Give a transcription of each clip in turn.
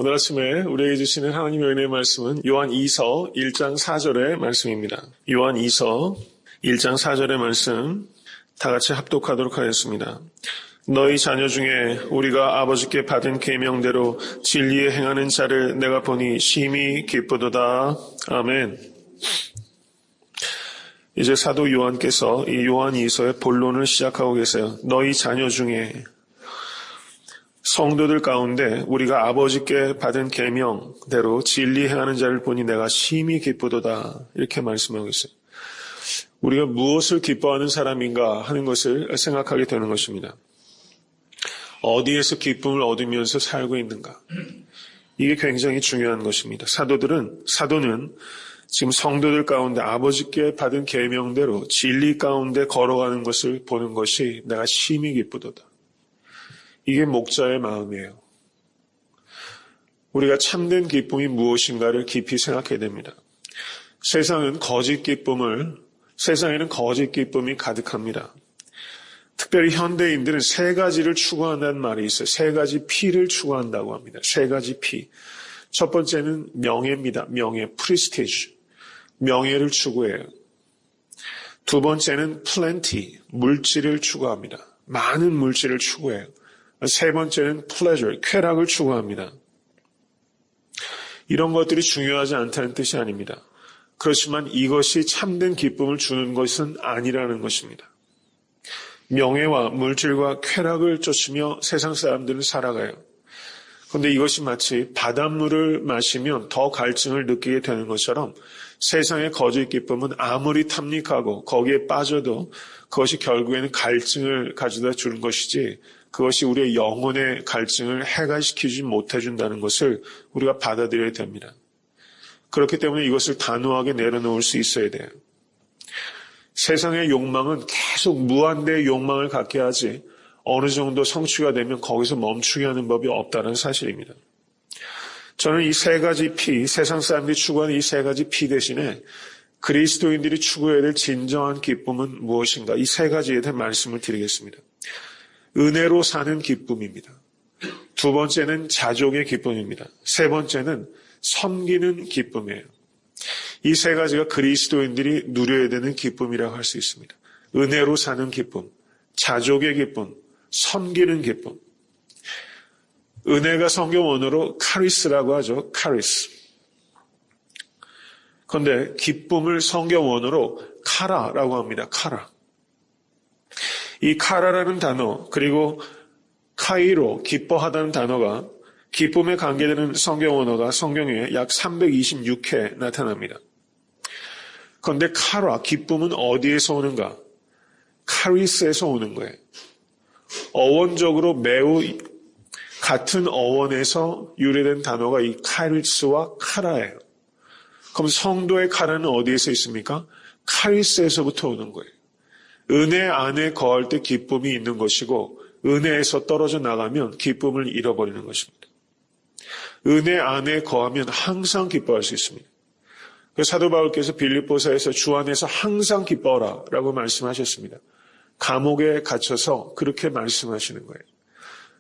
오늘 아침에 우리에게 주시는 하나님의 은혜의 말씀은 요한 2서 1장 4절의 말씀입니다. 요한 2서 1장 4절의 말씀 다 같이 합독하도록 하겠습니다. 너희 자녀 중에 우리가 아버지께 받은 계명대로 진리에 행하는 자를 내가 보니 심히 기쁘도다. 아멘. 이제 사도 요한께서 이 요한 2서의 본론을 시작하고 계세요. 너희 자녀 중에 성도들 가운데 우리가 아버지께 받은 계명대로 진리 행하는 자를 보니 내가 심히 기쁘도다. 이렇게 말씀하고 있어요. 우리가 무엇을 기뻐하는 사람인가 하는 것을 생각하게 되는 것입니다. 어디에서 기쁨을 얻으면서 살고 있는가. 이게 굉장히 중요한 것입니다. 사도는 지금 성도들 가운데 아버지께 받은 계명대로 진리 가운데 걸어가는 것을 보는 것이 내가 심히 기쁘도다. 이게 목자의 마음이에요. 우리가 참된 기쁨이 무엇인가를 깊이 생각해야 됩니다. 세상에는 거짓 기쁨이 가득합니다. 특별히 현대인들은 세 가지를 추구한다는 말이 있어요. 세 가지 P를 추구한다고 합니다. 세 가지 P. 첫 번째는 명예입니다. 명예, 프리스티지. 명예를 추구해요. 두 번째는 plenty, 물질을 추구합니다. 많은 물질을 추구해요. 세 번째는 pleasure, 쾌락을 추구합니다. 이런 것들이 중요하지 않다는 뜻이 아닙니다. 그렇지만 이것이 참된 기쁨을 주는 것은 아니라는 것입니다. 명예와 물질과 쾌락을 쫓으며 세상 사람들은 살아가요. 그런데 이것이 마치 바닷물을 마시면 더 갈증을 느끼게 되는 것처럼 세상의 거짓 기쁨은 아무리 탐닉하고 거기에 빠져도 그것이 결국에는 갈증을 가져다 주는 것이지 그것이 우리의 영혼의 갈증을 해결시키지 못해준다는 것을 우리가 받아들여야 됩니다. 그렇기 때문에 이것을 단호하게 내려놓을 수 있어야 돼요. 세상의 욕망은 계속 무한대의 욕망을 갖게 하지 어느 정도 성취가 되면 거기서 멈추게 하는 법이 없다는 사실입니다. 저는 이 세 가지 P, 세상 사람들이 추구하는 이 세 가지 P 대신에 그리스도인들이 추구해야 될 진정한 기쁨은 무엇인가? 이 세 가지에 대한 말씀을 드리겠습니다. 은혜로 사는 기쁨입니다. 두 번째는 자족의 기쁨입니다. 세 번째는 섬기는 기쁨이에요. 이 세 가지가 그리스도인들이 누려야 되는 기쁨이라고 할 수 있습니다. 은혜로 사는 기쁨, 자족의 기쁨, 섬기는 기쁨. 은혜가 성경 원어로 카리스라고 하죠. 카리스. 그런데 기쁨을 성경 원어로 카라라고 합니다. 카라. 이 카라라는 단어 그리고 카이로 기뻐하다는 단어가 기쁨에 관계되는 성경 언어가 성경에 약 326회 나타납니다. 그런데 카라, 기쁨은 어디에서 오는가? 카리스에서 오는 거예요. 어원적으로 매우 같은 어원에서 유래된 단어가 이 카리스와 카라예요. 그럼 성도의 카라는 어디에서 있습니까? 카리스에서부터 오는 거예요. 은혜 안에 거할 때 기쁨이 있는 것이고 은혜에서 떨어져 나가면 기쁨을 잃어버리는 것입니다. 은혜 안에 거하면 항상 기뻐할 수 있습니다. 그래서 사도 바울께서 빌립보서에서 주 안에서 항상 기뻐하라 라고 말씀하셨습니다. 감옥에 갇혀서 그렇게 말씀하시는 거예요.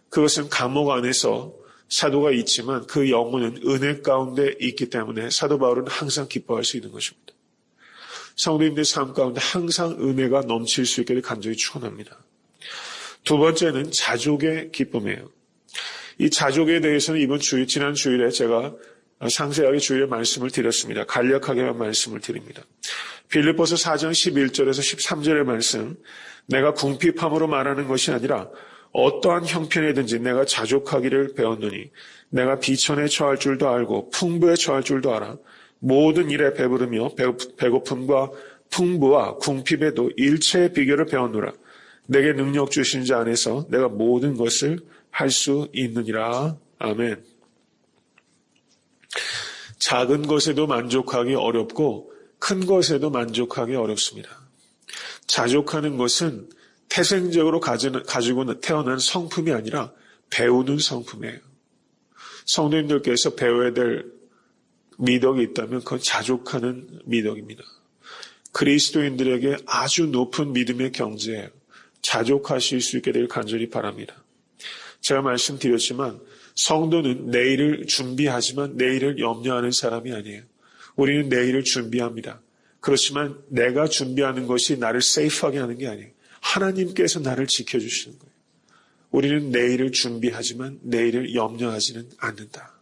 그것은 감옥 안에서 사도가 있지만 그 영혼은 은혜 가운데 있기 때문에 사도 바울은 항상 기뻐할 수 있는 것입니다. 성도님들의 삶 가운데 항상 은혜가 넘칠 수 있기를 간절히 축원합니다. 두 번째는 자족의 기쁨이에요. 이 자족에 대해서는 지난 주일에 제가 상세하게 주일에 말씀을 드렸습니다. 간략하게만 말씀을 드립니다. 빌립보서 4장 11절에서 13절의 말씀, 내가 궁핍함으로 말하는 것이 아니라 어떠한 형편이든지 내가 자족하기를 배웠노니 내가 비천에 처할 줄도 알고 풍부에 처할 줄도 알아. 모든 일에 배부르며 배고픔과 풍부와 궁핍에도 일체의 비결을 배웠노라. 내게 능력 주신 자 안에서 내가 모든 것을 할 수 있느니라. 아멘. 작은 것에도 만족하기 어렵고 큰 것에도 만족하기 어렵습니다. 자족하는 것은 태생적으로 가지고 태어난 성품이 아니라 배우는 성품이에요. 성도님들께서 배워야 될 미덕이 있다면 그건 자족하는 미덕입니다. 그리스도인들에게 아주 높은 믿음의 경지예요. 자족하실 수 있게 될 간절히 바랍니다. 제가 말씀드렸지만 성도는 내일을 준비하지만 내일을 염려하는 사람이 아니에요. 우리는 내일을 준비합니다. 그렇지만 내가 준비하는 것이 나를 세이프하게 하는 게 아니에요. 하나님께서 나를 지켜주시는 거예요. 우리는 내일을 준비하지만 내일을 염려하지는 않는다.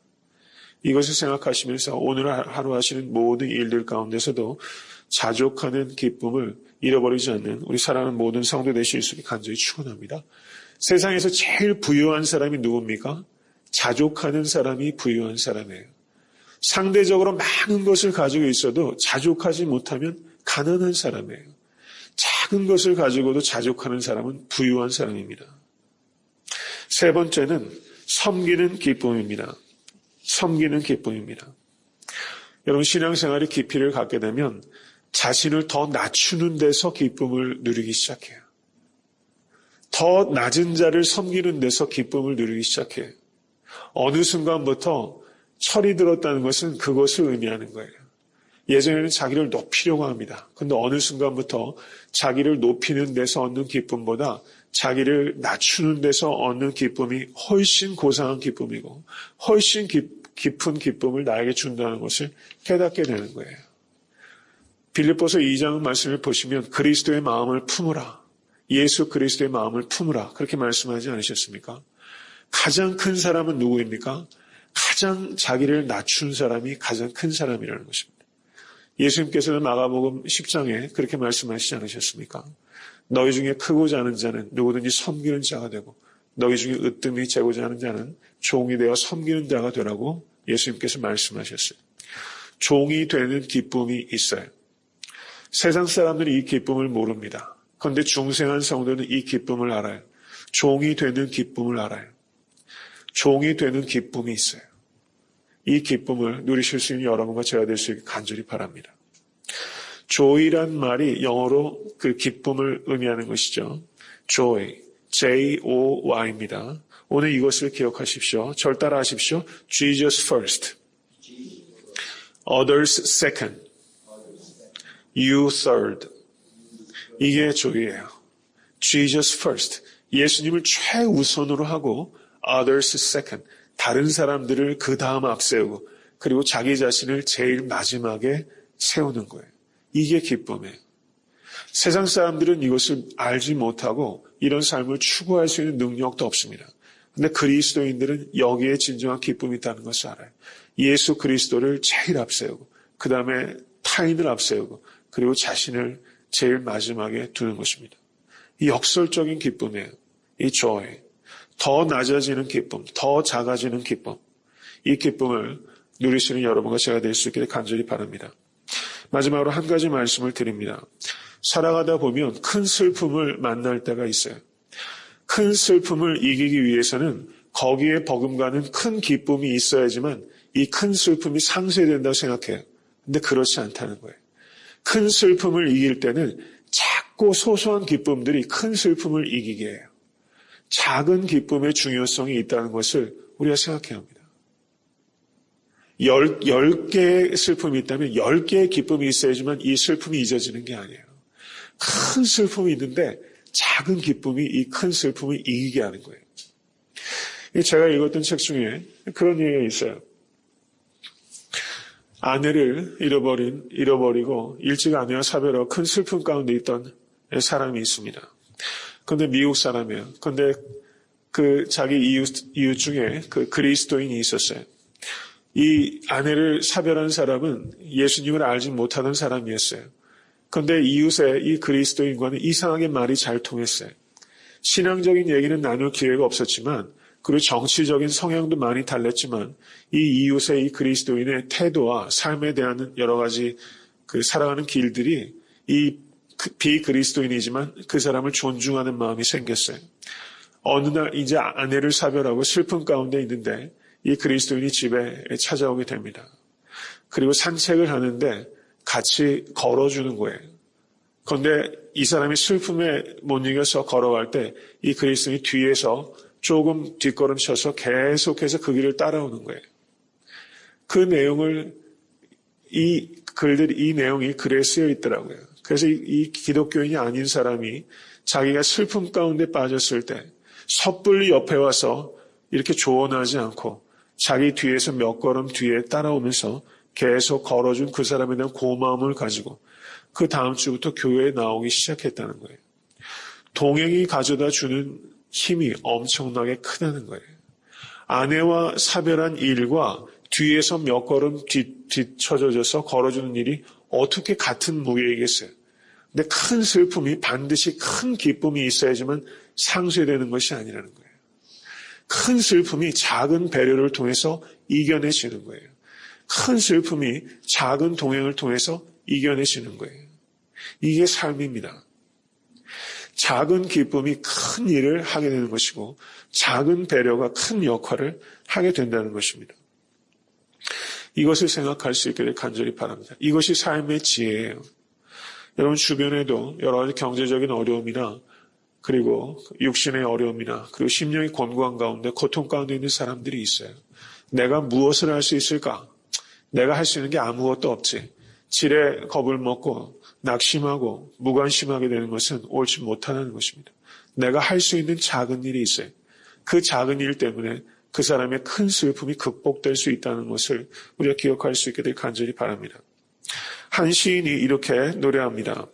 이것을 생각하시면서 오늘 하루 하시는 모든 일들 가운데서도 자족하는 기쁨을 잃어버리지 않는 우리 사랑하는 모든 성도 되실 수 있게 간절히 축원합니다. 세상에서 제일 부유한 사람이 누굽니까? 자족하는 사람이 부유한 사람이에요. 상대적으로 많은 것을 가지고 있어도 자족하지 못하면 가난한 사람이에요. 작은 것을 가지고도 자족하는 사람은 부유한 사람입니다. 세 번째는 섬기는 기쁨입니다. 섬기는 기쁨입니다. 여러분, 신앙생활의 깊이를 갖게 되면 자신을 더 낮추는 데서 기쁨을 누리기 시작해요. 더 낮은 자를 섬기는 데서 기쁨을 누리기 시작해요. 어느 순간부터 철이 들었다는 것은 그것을 의미하는 거예요. 예전에는 자기를 높이려고 합니다. 그런데 어느 순간부터 자기를 높이는 데서 얻는 기쁨보다 자기를 낮추는 데서 얻는 기쁨이 훨씬 고상한 기쁨이고 훨씬 깊은 기쁨을 나에게 준다는 것을 깨닫게 되는 거예요. 빌립보서 2장 말씀을 보시면 그리스도의 마음을 품으라. 예수 그리스도의 마음을 품으라. 그렇게 말씀하지 않으셨습니까? 가장 큰 사람은 누구입니까? 가장 자기를 낮춘 사람이 가장 큰 사람이라는 것입니다. 예수님께서는 마가복음 10장에 그렇게 말씀하시지 않으셨습니까? 너희 중에 크고 자는 자는 누구든지 섬기는 자가 되고 너희 중에 으뜸이 재고자 하는 자는 종이 되어 섬기는 자가 되라고 예수님께서 말씀하셨어요. 종이 되는 기쁨이 있어요. 세상 사람들이 이 기쁨을 모릅니다. 그런데 중생한 성도는 이 기쁨을 알아요. 종이 되는 기쁨을 알아요. 종이 되는 기쁨이 있어요. 이 기쁨을 누리실 수 있는 여러분과 제가 될 수 있게 간절히 바랍니다. joy란 말이 영어로 그 기쁨을 의미하는 것이죠. joy, J-O-Y입니다. 오늘 이것을 기억하십시오. 절 따라 하십시오. Jesus first, others second, you third. 이게 joy예요. Jesus first, 예수님을 최우선으로 하고 others second, 다른 사람들을 그 다음 앞세우고 그리고 자기 자신을 제일 마지막에 세우는 거예요. 이게 기쁨이에요. 세상 사람들은 이것을 알지 못하고 이런 삶을 추구할 수 있는 능력도 없습니다. 그런데 그리스도인들은 여기에 진정한 기쁨이 있다는 것을 알아요. 예수 그리스도를 제일 앞세우고 그 다음에 타인을 앞세우고 그리고 자신을 제일 마지막에 두는 것입니다. 이 역설적인 기쁨이에요. 이 joy. 더 낮아지는 기쁨, 더 작아지는 기쁨. 이 기쁨을 누리시는 여러분과 제가 될 수 있기를 간절히 바랍니다. 마지막으로 한 가지 말씀을 드립니다. 살아가다 보면 큰 슬픔을 만날 때가 있어요. 큰 슬픔을 이기기 위해서는 거기에 버금가는 큰 기쁨이 있어야지만 이 큰 슬픔이 상쇄된다고 생각해요. 근데 그렇지 않다는 거예요. 큰 슬픔을 이길 때는 작고 소소한 기쁨들이 큰 슬픔을 이기게 해요. 작은 기쁨의 중요성이 있다는 것을 우리가 생각해야 합니다. 10개의 슬픔이 있다면 10개의 기쁨이 있어야지만 이 슬픔이 잊어지는 게 아니에요. 큰 슬픔이 있는데 작은 기쁨이 이 큰 슬픔을 이기게 하는 거예요. 제가 읽었던 책 중에 그런 얘기가 있어요. 아내를 잃어버리고 일찍 아내와 사별하고 큰 슬픔 가운데 있던 사람이 있습니다. 그런데 미국 사람이에요. 그런데 그 자기 이웃 중에 그 그리스도인이 있었어요. 이 아내를 사별한 사람은 예수님을 알지 못하던 사람이었어요. 그런데 이웃의 이 그리스도인과는 이상하게 말이 잘 통했어요. 신앙적인 얘기는 나눌 기회가 없었지만 그리고 정치적인 성향도 많이 달랐지만 이 이웃의 이 그리스도인의 태도와 삶에 대한 여러 가지 그 살아가는 길들이 이 비그리스도인이지만 그 사람을 존중하는 마음이 생겼어요. 어느 날 이제 아내를 사별하고 슬픔 가운데 있는데 이 그리스도인이 집에 찾아오게 됩니다. 그리고 산책을 하는데 같이 걸어주는 거예요. 그런데 이 사람이 슬픔에 못 이겨서 걸어갈 때 이 그리스도인이 뒤에서 조금 뒷걸음쳐서 계속해서 그 길을 따라오는 거예요. 그 내용을 이 내용이 글에 쓰여 있더라고요. 그래서 이 기독교인이 아닌 사람이 자기가 슬픔 가운데 빠졌을 때 섣불리 옆에 와서 이렇게 조언하지 않고 자기 뒤에서 몇 걸음 뒤에 따라오면서 계속 걸어준 그 사람에 대한 고마움을 가지고 그 다음 주부터 교회에 나오기 시작했다는 거예요. 동행이 가져다 주는 힘이 엄청나게 크다는 거예요. 아내와 사별한 일과 뒤에서 몇 걸음 뒤쳐져서 걸어주는 일이 어떻게 같은 무게이겠어요? 근데 큰 슬픔이 반드시 큰 기쁨이 있어야지만 상쇄되는 것이 아니라는 거예요. 큰 슬픔이 작은 배려를 통해서 이겨내지는 거예요. 큰 슬픔이 작은 동행을 통해서 이겨내지는 거예요. 이게 삶입니다. 작은 기쁨이 큰 일을 하게 되는 것이고 작은 배려가 큰 역할을 하게 된다는 것입니다. 이것을 생각할 수 있기를 간절히 바랍니다. 이것이 삶의 지혜예요. 여러분 주변에도 여러 가지 경제적인 어려움이나 그리고 육신의 어려움이나 그리고 심령의 곤고한 가운데 고통 가운데 있는 사람들이 있어요. 내가 무엇을 할 수 있을까? 내가 할 수 있는 게 아무것도 없지. 지레 겁을 먹고 낙심하고 무관심하게 되는 것은 옳지 못하다는 것입니다. 내가 할 수 있는 작은 일이 있어요. 그 작은 일 때문에 그 사람의 큰 슬픔이 극복될 수 있다는 것을 우리가 기억할 수 있게 될 간절히 바랍니다. 한 시인이 이렇게 노래합니다.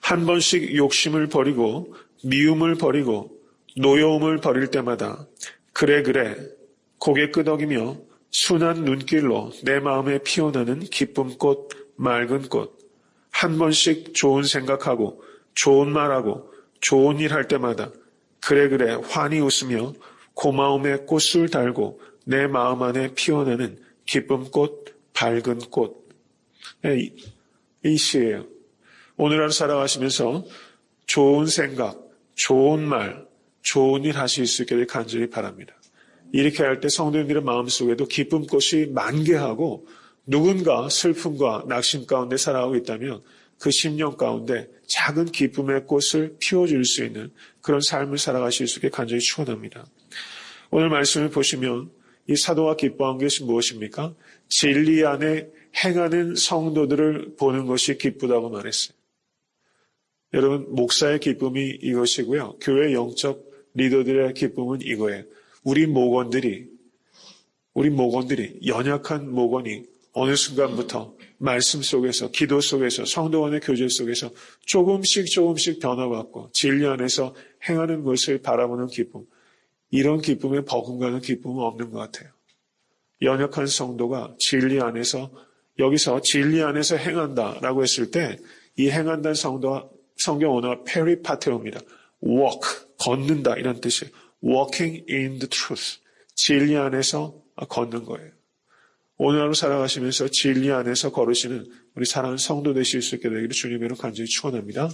한 번씩 욕심을 버리고 미움을 버리고 노여움을 버릴 때마다 그래 고개 끄덕이며 순한 눈길로 내 마음에 피어나는 기쁨꽃 맑은 꽃 한 번씩 좋은 생각하고 좋은 말하고 좋은 일 할 때마다 그래 환히 웃으며 고마움의 꽃을 달고 내 마음 안에 피어나는 기쁨꽃 밝은 꽃. 이 시예요. 오늘 하루 살아가시면서 좋은 생각, 좋은 말, 좋은 일 하실 수 있게 될 간절히 바랍니다. 이렇게 할 때 성도님들의 마음속에도 기쁨꽃이 만개하고 누군가 슬픔과 낙심 가운데 살아가고 있다면 그 심령 가운데 작은 기쁨의 꽃을 피워줄 수 있는 그런 삶을 살아가실 수 있게 간절히 축원합니다. 오늘 말씀을 보시면 이 사도가 기뻐한 것이 무엇입니까? 진리 안에 행하는 성도들을 보는 것이 기쁘다고 말했어요. 여러분 목사의 기쁨이 이것이고요. 교회 영적 리더들의 기쁨은 이거예요. 우리 목원들이 연약한 목원이 어느 순간부터 말씀 속에서 기도 속에서 성도간의 교제 속에서 조금씩 변화받고 진리 안에서 행하는 것을 바라보는 기쁨. 이런 기쁨에 버금가는 기쁨은 없는 것 같아요. 연약한 성도가 진리 안에서 여기서 진리 안에서 행한다라고 했을 때 이 행한다는 성도가 성경 언어가 페리파테오입니다. walk, 걷는다 이런 뜻이에요. walking in the truth. 진리 안에서 걷는 거예요. 오늘 하루 살아가시면서 진리 안에서 걸으시는 우리 사랑하는 성도 되실 수 있게 되기를 주님으로 간절히 축원합니다.